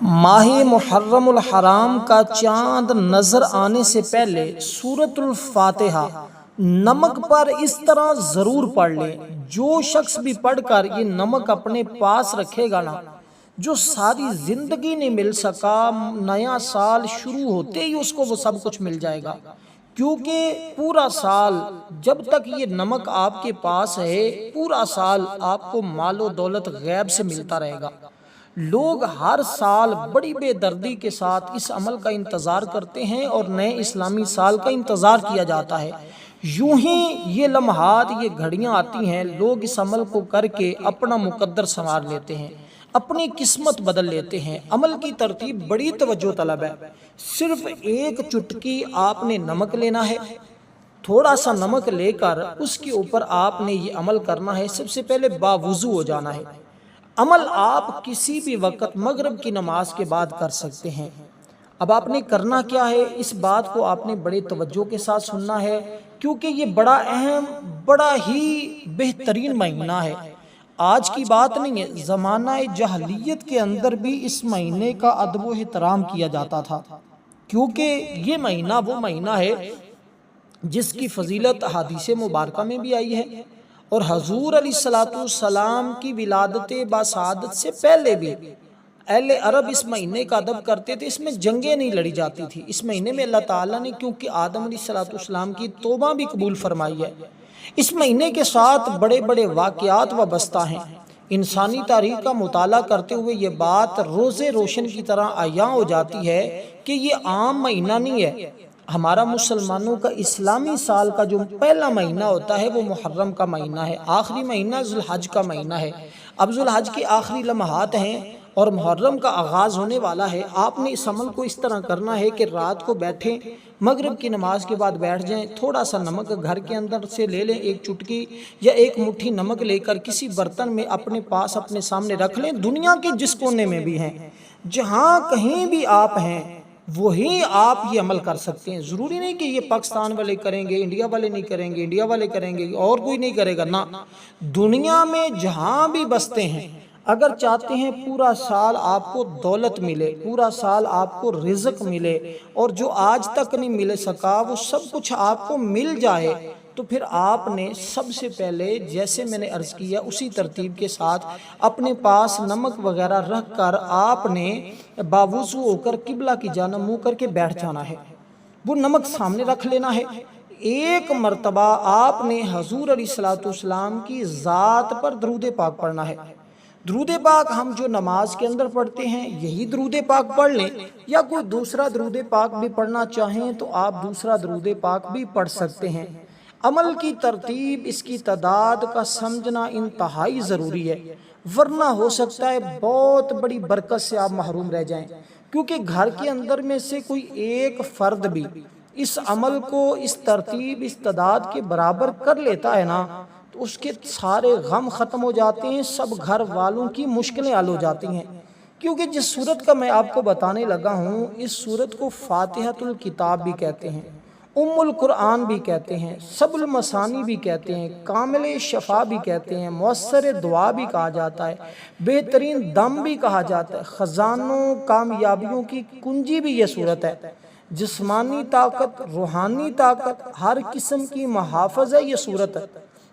ماہ محرم الحرام کا چاند نظر آنے سے پہلے سورۃ الفاتحہ نمک پر اس طرح ضرور پڑھ لیں۔ جو شخص بھی پڑھ کر یہ نمک اپنے پاس رکھے گا نا، جو ساری زندگی نہیں مل سکا، نیا سال شروع ہوتے ہی اس کو وہ سب کچھ مل جائے گا، کیونکہ پورا سال جب تک یہ نمک آپ کے پاس ہے، پورا سال آپ کو مال و دولت غیب سے ملتا رہے گا۔ لوگ ہر سال بڑی بے دردی کے ساتھ اس عمل کا انتظار کرتے ہیں اور نئے اسلامی سال کا انتظار کیا جاتا ہے۔ یوں ہی یہ لمحات، یہ گھڑیاں آتی ہیں، لوگ اس عمل کو کر کے اپنا مقدر سنوار لیتے ہیں، اپنی قسمت بدل لیتے ہیں۔ عمل کی ترتیب بڑی توجہ طلب ہے۔ صرف ایک چٹکی آپ نے نمک لینا ہے، تھوڑا سا نمک لے کر اس کے اوپر آپ نے یہ عمل کرنا ہے۔ سب سے پہلے باوضو ہو جانا ہے۔ عمل آپ کسی بھی وقت مغرب کی نماز کے بعد کر سکتے ہیں۔ اب آپ نے کرنا کیا ہے، اس بات کو آپ نے بڑے توجہ کے ساتھ سننا ہے، کیونکہ یہ بڑا اہم، بڑا ہی بہترین مہینہ ہے۔ آج کی بات نہیں ہے، زمانہ جاہلیت کے اندر بھی اس مہینے کا ادب و احترام کیا جاتا تھا، کیونکہ یہ مہینہ وہ مہینہ ہے جس کی فضیلت احادیث مبارکہ میں بھی آئی ہے، اور حضور علیہ السلام کی ولادت باسعادت سے پہلے بھی اہل عرب اس مہینے کا ادب کرتے تھے۔ اس میں جنگیں نہیں لڑی جاتی تھی۔ اس مہینے میں اللہ تعالیٰ نے کیونکہ آدم علیہ السلام کی توبہ بھی قبول فرمائی ہے، اس مہینے کے ساتھ بڑے بڑے واقعات وابستہ ہیں۔ انسانی تاریخ کا مطالعہ کرتے ہوئے یہ بات روز روشن کی طرح عیاں ہو جاتی ہے کہ یہ عام مہینہ نہیں ہے۔ ہمارا مسلمانوں کا اسلامی سال کا جو پہلا مہینہ ہوتا ہے وہ محرم کا مہینہ ہے، آخری مہینہ ذوالحج کا مہینہ ہے۔ اب ذوالحج کے آخری لمحات ہیں اور محرم کا آغاز ہونے والا ہے۔ آپ نے اس عمل کو اس طرح کرنا ہے کہ رات کو بیٹھیں، مغرب کی نماز کے بعد بیٹھ جائیں، تھوڑا سا نمک گھر کے اندر سے لے لیں، ایک چٹکی یا ایک مٹھی نمک لے کر کسی برتن میں اپنے پاس اپنے سامنے رکھ لیں۔ دنیا کے جس کونے میں بھی ہیں، جہاں کہیں بھی آپ ہیں، وہی آپ یہ عمل کر سکتے ہیں۔ ضروری نہیں کہ یہ پاکستان والے کریں گے، انڈیا والے نہیں کریں گے، انڈیا والے کریں گے اور کوئی نہیں کرے گا، نہ، دنیا میں جہاں بھی بستے ہیں، اگر چاہتے ہیں پورا سال آپ کو دولت ملے، پورا سال آپ کو رزق ملے، اور جو آج تک نہیں مل سکا وہ سب کچھ آپ کو مل جائے، تو پھر آپ نے سب سے پہلے جیسے میں نے عرض کیا اسی ترتیب کے ساتھ اپنے پاس نمک وغیرہ رکھ کر آپ نے باوضو ہو کر قبلہ کی جانب منہ کر کے بیٹھ جانا ہے۔ وہ نمک سامنے رکھ لینا ہے۔ ایک مرتبہ آپ نے حضور علیہ السلام کی ذات پر درود پاک پڑھنا ہے۔ درود پاک ہم جو نماز کے اندر پڑھتے ہیں یہی درود پاک پڑھ لیں، یا کوئی دوسرا درود پاک بھی پڑھنا چاہیں تو آپ دوسرا درود پاک بھی پڑھ سکتے ہیں۔ عمل کی ترتیب، اس کی تعداد کا سمجھنا انتہائی ضروری ہے، ورنہ ہو سکتا ہے بہت بڑی برکت سے آپ محروم رہ جائیں، کیونکہ گھر کے اندر میں سے کوئی ایک فرد بھی اس عمل کو اس ترتیب، اس تعداد کے برابر کر لیتا ہے نا، تو اس کے سارے غم ختم ہو جاتے ہیں، سب گھر والوں کی مشکلیں حل ہو جاتی ہیں۔ کیونکہ جس سورت کا میں آپ کو بتانے لگا ہوں، اس سورت کو فاتحۃ الکتاب بھی کہتے ہیں، ام القرآن بھی کہتے ہیں، سب المثانی بھی کہتے ہیں، کامل شفا بھی کہتے ہیں، مؤثر دعا بھی کہا جاتا ہے، بہترین دم بھی کہا جاتا ہے، خزانوں کامیابیوں کی کنجی بھی یہ صورت ہے، جسمانی طاقت، روحانی طاقت، ہر قسم کی محافظ ہے یہ صورت ہے،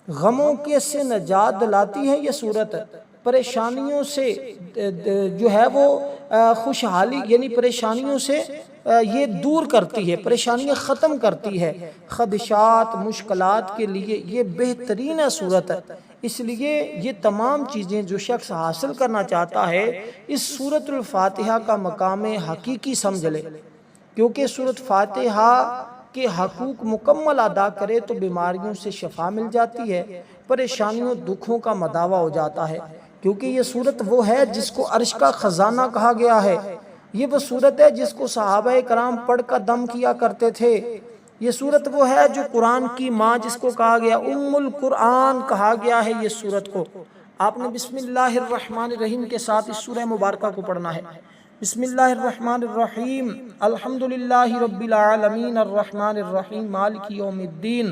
غموں کے سے نجات دلاتی ہے یہ صورت ہے، پریشانیوں سے جو ہے وہ خوشحالی، یعنی پریشانیوں سے یہ دور کرتی ہے، پریشانیاں ختم کرتی ہے، خدشات، مشکلات کے لیے یہ بہترین صورت ہے۔ اس لیے یہ تمام چیزیں جو شخص حاصل کرنا چاہتا ہے، اس سورۃ الفاتحہ کا مقام حقیقی سمجھ لے، کیونکہ سورۃ فاتحہ کے حقوق مکمل ادا کرے تو بیماریوں سے شفا مل جاتی ہے، پریشانیوں دکھوں کا مداوع ہو جاتا ہے، کیونکہ یہ سورت وہ ہے جس کو عرش کا خزانہ کہا گیا ہے، یہ وہ سورت ہے جس کو صحابہ کرام پڑھ کر دم کیا کرتے تھے، یہ سورت وہ ہے جو قرآن کی ماں جس کو کہا گیا ام القرآن کہا گیا ہے۔ یہ سورت کو آپ نے بسم اللہ الرحمن الرحیم کے ساتھ اس سورہ مبارکہ کو پڑھنا ہے۔ بسم اللہ الرحمن الرحیم، الحمدللہ رب العالمین، الرحمن الرحیم، مالک یوم الدین،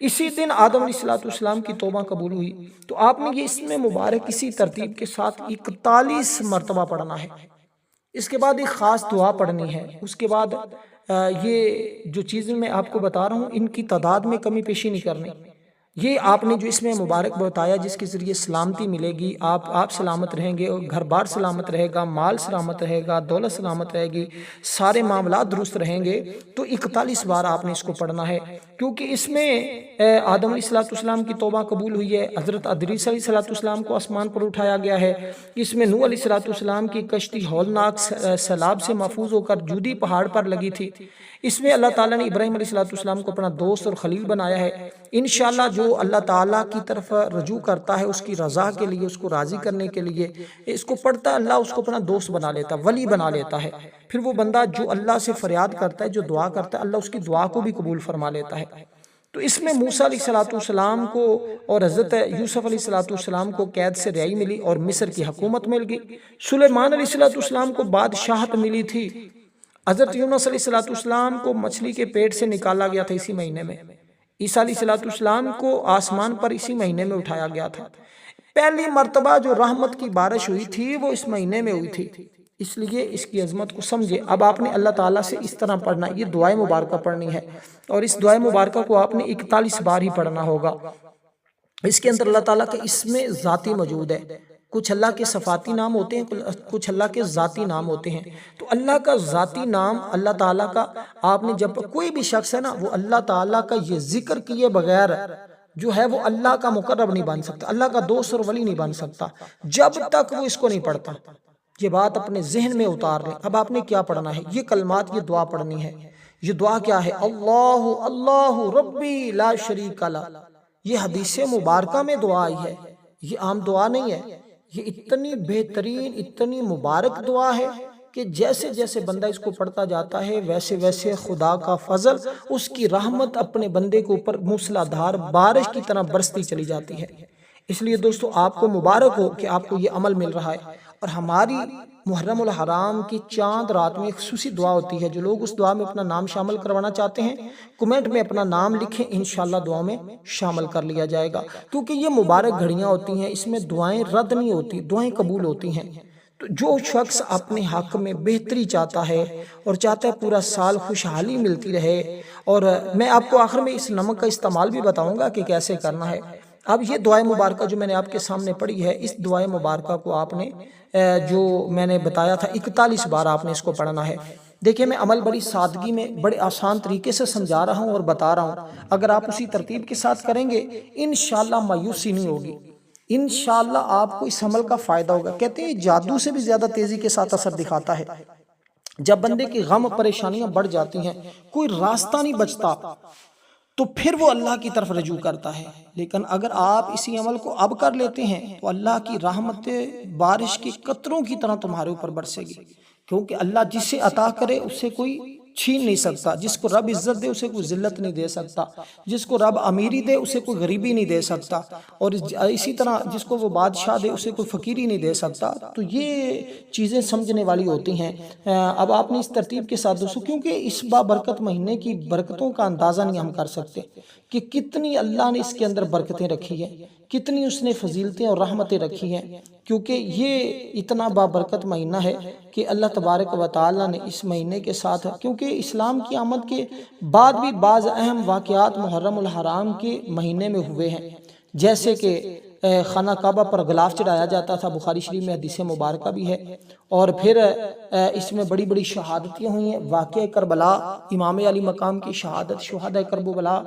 اسی دن آدم علیہ السلام کی توبہ قبول ہوئی، تو آپ نے یہ اسم مبارک اسی ترتیب کے ساتھ 41 مرتبہ پڑھنا ہے۔ اس کے بعد ایک خاص دعا پڑھنی ہے۔ اس کے بعد یہ جو چیزیں میں آپ کو بتا رہا ہوں ان کی تعداد میں کمی پیشی نہیں کرنی۔ یہ آپ نے جو اس میں مبارک بتایا جس کے ذریعے سلامتی ملے گی، آپ سلامت رہیں گے، گھر بار سلامت رہے گا، مال سلامت رہے گا، دولت سلامت رہے گی، سارے معاملات درست رہیں گے، تو 41 بار آپ نے اس کو پڑھنا ہے۔ کیونکہ اس میں آدم علیہ السلام کی توبہ قبول ہوئی ہے، حضرت ادریس علیہ السلام کو آسمان پر اٹھایا گیا ہے، اس میں نوح علیہ السلام کی کشتی ہولناک سیلاب سے محفوظ ہو کر جودی پہاڑ پر لگی تھی، اس میں اللہ تعالیٰ نے ابراہیم علیہ السلام کو اپنا دوست اور خلیل بنایا ہے۔ انشاءاللہ جو اللہ تعالیٰ کی طرف رجوع کرتا ہے اس کی رضا کے لیے، اس کو راضی کرنے کے لیے اس کو پڑھتا ہے، اللہ اس کو اپنا دوست بنا لیتا ہے، ولی بنا لیتا ہے۔ پھر وہ بندہ جو اللہ سے فریاد کرتا ہے، جو دعا کرتا ہے، اللہ اس کی دعا کو بھی قبول فرما لیتا ہے۔ تو اس میں موسیٰ علیہ السلام کو اور حضرت یوسف علیہ السلام کو قید سے رہائی ملی اور مصر کی حکومت مل گئی۔ سلیمان علیہ السلام کو بادشاہت ملی تھی۔ حضرت یونس علیہ السلام کو مچھلی کے پیٹ سے نکالا گیا تھا اسی مہینے میں۔ عیسیٰ علیہ السلام کو آسمان پر اسی مہینے میں اٹھایا گیا تھا۔ پہلی مرتبہ جو رحمت کی بارش ہوئی تھی وہ اس مہینے میں ہوئی تھی، اس لیے اس کی عظمت کو سمجھے۔ اب آپ نے اللہ تعالیٰ سے اس طرح پڑھنا، یہ دعائے مبارکہ پڑھنی ہے، اور اس دعائے مبارکہ کو آپ نے 41 بار ہی پڑھنا ہوگا۔ اس کے اندر اللہ تعالیٰ کا اسم ذاتی موجود ہے، کچھ اللہ کے صفاتی نام ہوتے ہیں، کچھ اللہ کے ذاتی نام ہوتے ہیں۔ تو اللہ کا ذاتی نام اللہ تعالیٰ کا، آپ نے جب کوئی بھی شخص ہے نا وہ اللہ تعالیٰ کا یہ ذکر کیے بغیر جو ہے وہ اللہ کا مقرب نہیں بن سکتا، اللہ کا دوست اور ولی نہیں بن سکتا جب تک وہ اس کو نہیں پڑھتا۔ یہ بات اپنے ذہن میں اتار لیں۔ اب آپ نے کیا پڑھنا ہے؟ یہ کلمات، یہ دعا پڑھنی ہے۔ یہ دعا کیا ہے؟ اللہ اللہ ربی لا شریک لہ۔ یہ حدیث مبارکہ میں دعا آئی ہے، یہ عام دعا نہیں ہے۔ یہ اتنی بہترین، اتنی مبارک دعا ہے کہ جیسے جیسے بندہ اس کو پڑھتا جاتا ہے ویسے ویسے خدا کا فضل، اس کی رحمت اپنے بندے کے اوپر موسلا دھار بارش کی طرح برستی چلی جاتی ہے۔ اس لیے دوستو آپ کو مبارک ہو کہ آپ کو یہ عمل مل رہا ہے۔ اور ہماری محرم الحرام کی چاند رات میں ایک خصوصی دعا ہوتی ہے، جو لوگ اس دعا میں اپنا نام شامل کروانا چاہتے ہیں کمنٹ میں اپنا نام لکھیں، انشاءاللہ دعا میں شامل کر لیا جائے گا۔ کیونکہ یہ مبارک گھڑیاں ہوتی ہیں، اس میں دعائیں رد نہیں ہوتی، دعائیں قبول ہوتی ہیں۔ تو جو شخص اپنے حق میں بہتری چاہتا ہے اور چاہتا ہے پورا سال خوشحالی ملتی رہے، اور میں آپ کو آخر میں اس نمک کا استعمال بھی بتاؤں گا کہ کیسے کرنا ہے۔ اب یہ دعائے مبارکہ جو میں نے آپ کے سامنے پڑھی ہے، اس دعائے مبارکہ کو آپ نے جو میں نے بتایا تھا 41 بار آپ نے اس کو پڑھنا ہے۔ دیکھیں میں عمل بڑی سادگی میں بڑے آسان طریقے سے سمجھا رہا ہوں اور بتا رہا ہوں، اگر آپ اسی ترتیب کے ساتھ کریں گے انشاءاللہ مایوسی نہیں ہوگی، انشاءاللہ آپ کو اس عمل کا فائدہ ہوگا۔ کہتے ہیں جادو سے بھی زیادہ تیزی کے ساتھ اثر دکھاتا ہے۔ جب بندے کی غم پریشانیاں بڑھ جاتی ہیں، کوئی راستہ نہیں بچتا، تو پھر وہ اللہ کی طرف رجوع کرتا ہے۔ لیکن اگر آپ اسی عمل کو اب کر لیتے ہیں تو اللہ کی رحمت بارش کے قطروں کی طرح تمہارے اوپر برسے گی، کیونکہ اللہ جسے عطا کرے اس سے کوئی چھین نہیں سکتا، جس کو رب عزت دے اسے کوئی ذلت نہیں دے سکتا، جس کو رب امیری دے اسے کوئی غریبی نہیں دے سکتا، اور اسی طرح جس کو وہ بادشاہ دے اسے کوئی فقیری نہیں دے سکتا۔ تو یہ چیزیں سمجھنے والی ہوتی ہیں۔ اب آپ نے اس ترتیب کے ساتھ دوستو، کیونکہ اس بابرکت مہینے کی برکتوں کا اندازہ نہیں ہم کر سکتے کہ کتنی اللہ نے اس کے اندر برکتیں رکھی ہیں، کتنی اس نے فضیلتیں اور رحمتیں رکھی ہیں، کیونکہ یہ اتنا بابرکت مہینہ ہے کہ اللہ تبارک و تعالیٰ نے اس مہینے کے ساتھ، کیونکہ اسلام کی آمد کے بعد بھی بعض اہم واقعات محرم الحرام کے مہینے میں ہوئے ہیں، جیسے کہ خانہ کعبہ پر غلاف چڑھایا جاتا تھا، بخاری شریف میں حدیث مبارکہ بھی ہے، اور پھر اس میں بڑی بڑی شہادتیں ہوئی ہیں۔ واقعہ کربلا، امام علی مقام کی شہادت، شہداء کربلا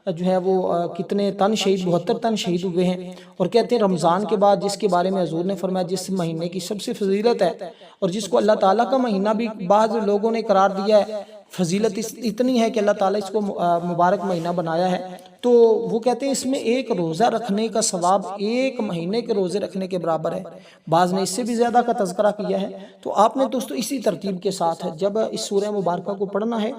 جو ہے وہ کتنے تن شہید، 72 تن شہید ہوئے ہیں۔ اور کہتے ہیں رمضان کے بعد، جس کے بارے میں حضور نے فرمایا جس مہینے کی سب سے فضیلت ہے اور جس کو اللہ تعالیٰ کا مہینہ بھی بعض لوگوں نے قرار دیا ہے، فضیلت اتنی ہے کہ اللہ تعالیٰ اس کو مبارک مہینہ بنایا ہے، تو وہ کہتے ہیں اس میں ایک روزہ رکھنے کا ثواب ایک مہینے کے روزے رکھنے کے برابر ہے، بعض نے اس سے بھی زیادہ کا تذکرہ کیا ہے۔ تو آپ نے دوستو اسی ترتیب کے ساتھ جب اس سورہ مبارکہ کو پڑھنا ہے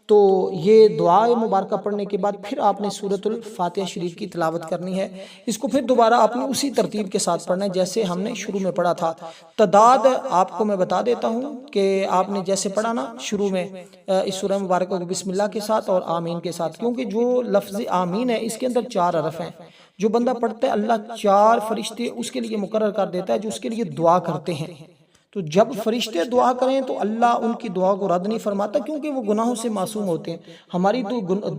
تو یہ دعا مبارکہ پڑھنے کے بعد پھر آپ نے سورۃ الفاتحہ شریف کی تلاوت کرنی ہے۔ اس کو پھر دوبارہ آپ نے اسی ترتیب کے ساتھ پڑھنا ہے جیسے ہم نے شروع میں پڑھا تھا۔ تعداد آپ کو میں بتا دیتا ہوں کہ آپ نے جیسے پڑھا نا شروع میں اس سورہ مبارکہ کو بسم اللہ کے ساتھ اور آمین کے ساتھ، کیونکہ جو لفظ آمین ہے اس کے اندر 4 حرف ہیں۔ جو بندہ پڑھتا ہے اللہ 4 فرشتے اس کے لیے مقرر کر دیتا ہے جو اس کے لیے دعا کرتے ہیں۔ تو جب فرشتے دعا کریں تو اللہ ان کی دعا کو رد نہیں فرماتا، کیونکہ وہ گناہوں سے معصوم ہوتے ہیں۔ ہماری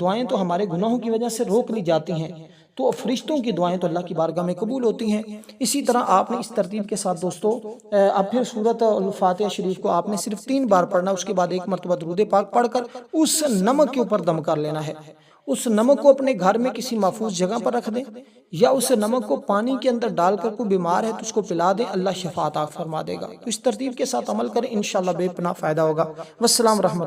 دعائیں تو ہمارے گناہوں کی وجہ سے روک لی جاتی ہیں، تو فرشتوں کی دعائیں تو اللہ کی بارگاہ میں قبول ہوتی ہیں۔ اسی طرح آپ نے اس ترتیب کے ساتھ دوستو اب پھر سورۃ الفاتحہ شریف کو آپ نے صرف 3 بار پڑھنا، اس کے بعد 1 مرتبہ درود پاک پڑھ کر اس نمک کے اوپر دم کر لینا ہے۔ اس نمک کو اپنے گھر میں کسی محفوظ جگہ پر رکھ دیں، یا اس نمک کو پانی کے اندر ڈال کر کوئی بیمار ہے تو اس کو پلا دیں، اللہ شفا عطا فرما دے گا۔ تو اس ترتیب کے ساتھ عمل کریں، انشاءاللہ بے پناہ فائدہ ہوگا۔ والسلام ورحمۃ اللہ۔